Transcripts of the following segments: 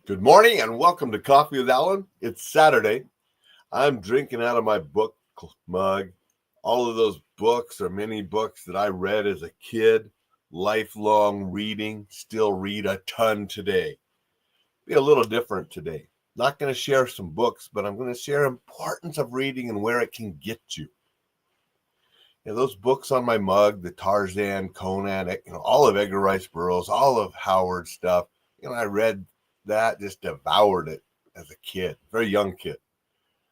Good morning and welcome to Coffee with Alain. It's Saturday. I'm drinking out of my book mug. All of those books or many books that I read as a kid, lifelong reading, still read a ton today. Be a little different today. Not going to share some books, but I'm going to share importance of reading and where it can get you. Those books on my mug, the Tarzan, Conan, all of Edgar Rice Burroughs, all of Howard's stuff. I read that, just devoured it as a kid, very young kid.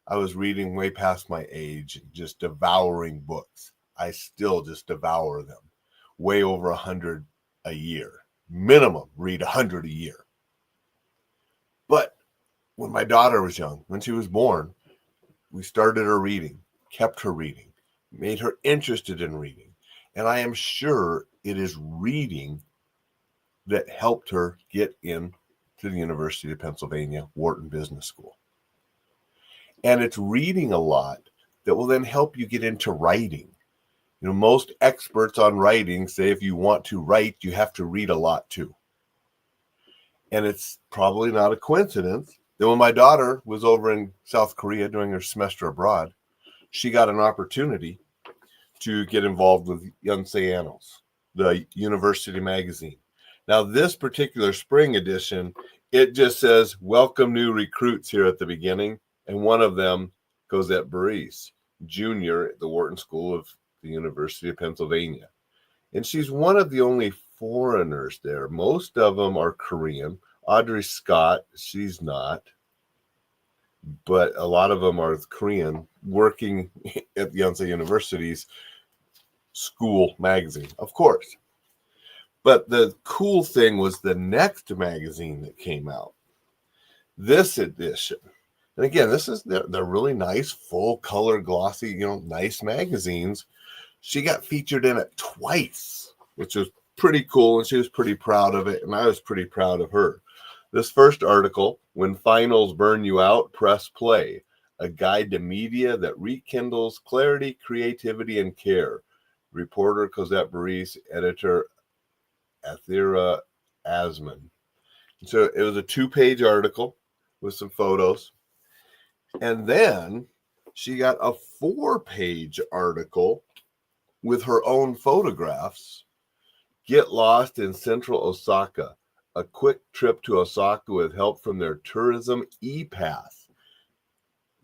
I was reading way past my age, just devouring books. I still just devour them. Way over 100 a year. Minimum, read 100 a year. But when my daughter was young, when she was born, we started her reading, kept her reading, made her interested in reading. And I am sure it is reading that helped her get in to the University of Pennsylvania, Wharton Business School. And it's reading a lot that will then help you get into writing. Most experts on writing say if you want to write, you have to read a lot too. And it's probably not a coincidence that when my daughter was over in South Korea doing her semester abroad, she got an opportunity to get involved with Yonsei Annals, the university magazine. Now, this particular spring edition, it just says, welcome new recruits here at the beginning. And one of them, Cosette, Jr. at the Wharton School of the University of Pennsylvania. And she's one of the only foreigners there. Most of them are Korean. Audrey Scott, she's not. But a lot of them are Korean, working at Yonsei University's school magazine, of course. But the cool thing was the next magazine that came out, this edition. And again, they're really nice, full color, glossy, nice magazines. She got featured in it twice, which was pretty cool. And she was pretty proud of it. And I was pretty proud of her. This first article, When Finals Burn You Out, Press Play, a guide to media that rekindles clarity, creativity, and care. Reporter Cosette Baris, editor Athira Asman. So it was a 2-page article with some photos. And then she got a 4-page article with her own photographs. Get Lost in Central Osaka. A quick trip to Osaka with help from their tourism e-pass.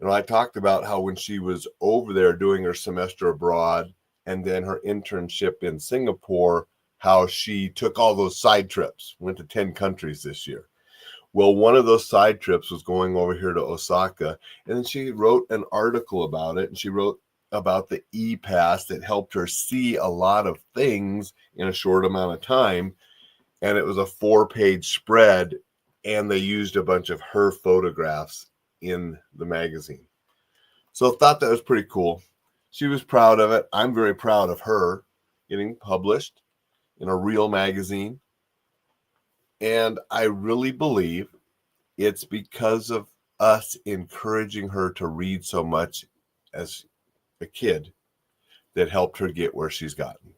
I talked about how when she was over there doing her semester abroad and then her internship in Singapore, how she took all those side trips, went to 10 countries this year. Well, one of those side trips was going over here to Osaka, and then she wrote an article about it, and she wrote about the e-pass that helped her see a lot of things in a short amount of time, and it was a 4-page spread, and they used a bunch of her photographs in the magazine. So I thought that was pretty cool. She was proud of it. I'm very proud of her getting published in a real magazine. And I really believe it's because of us encouraging her to read so much as a kid that helped her get where she's gotten.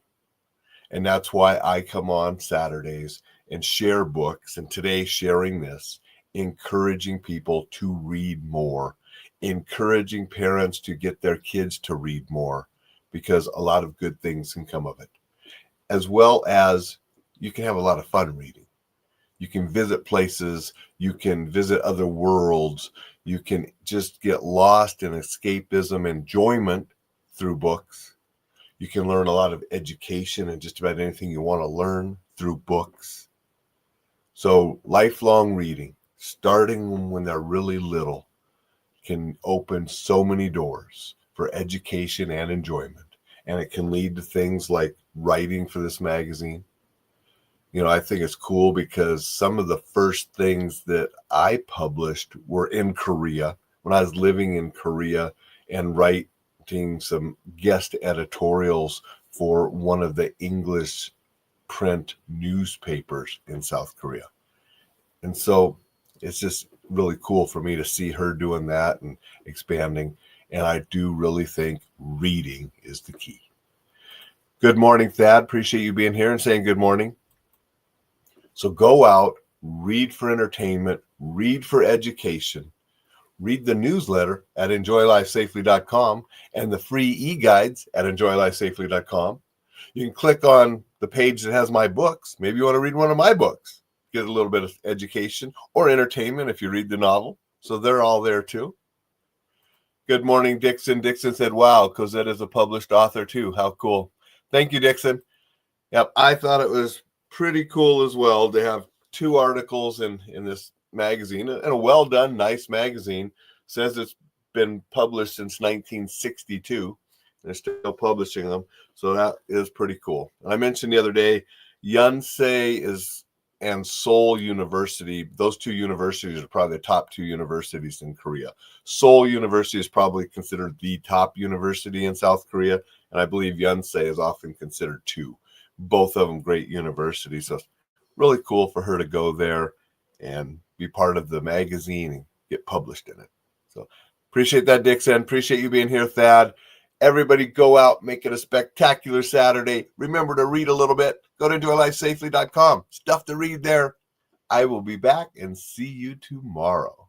And that's why I come on Saturdays and share books. And today, sharing this, encouraging people to read more, encouraging parents to get their kids to read more, because a lot of good things can come of it. As well as you can have a lot of fun reading. You can visit places, you can visit other worlds, you can just get lost in escapism, enjoyment through books. You can learn a lot of education and just about anything you want to learn through books. So lifelong reading, starting when they're really little, can open so many doors for education and enjoyment. And it can lead to things like writing for this magazine. I think it's cool because some of the first things that I published were in Korea, when I was living in Korea and writing some guest editorials for one of the English print newspapers in South Korea. And so it's just really cool for me to see her doing that and expanding. And I do really think reading is the key. Good morning, Thad. Appreciate you being here and saying good morning. So go out, read for entertainment, read for education, read the newsletter at enjoylifesafely.com and the free e-guides at enjoylifesafely.com. You can click on the page that has my books. Maybe you want to read one of my books, get a little bit of education or entertainment if you read the novel. So they're all there too. Good morning, Dixon. Dixon said, wow, Cosette is a published author too. How cool. Thank you, Dixon. Yep, I thought it was pretty cool as well to have 2 articles in this magazine, and a well done, nice magazine. Says it's been published since 1962 and they're still publishing them. So that is pretty cool. And I mentioned the other day, Yonsei and Seoul University, those 2 universities are probably the top 2 universities in Korea. Seoul University is probably considered the top university in South Korea, and I believe Yonsei is often considered 2. Both of them great universities. So it's really cool for her to go there and be part of the magazine and get published in it. So appreciate that, Dixon. Appreciate you being here, Thad. Everybody go out, make it a spectacular Saturday. Remember to read a little bit. Go to enjoylifesafely.com. Stuff to read there. I will be back and see you tomorrow.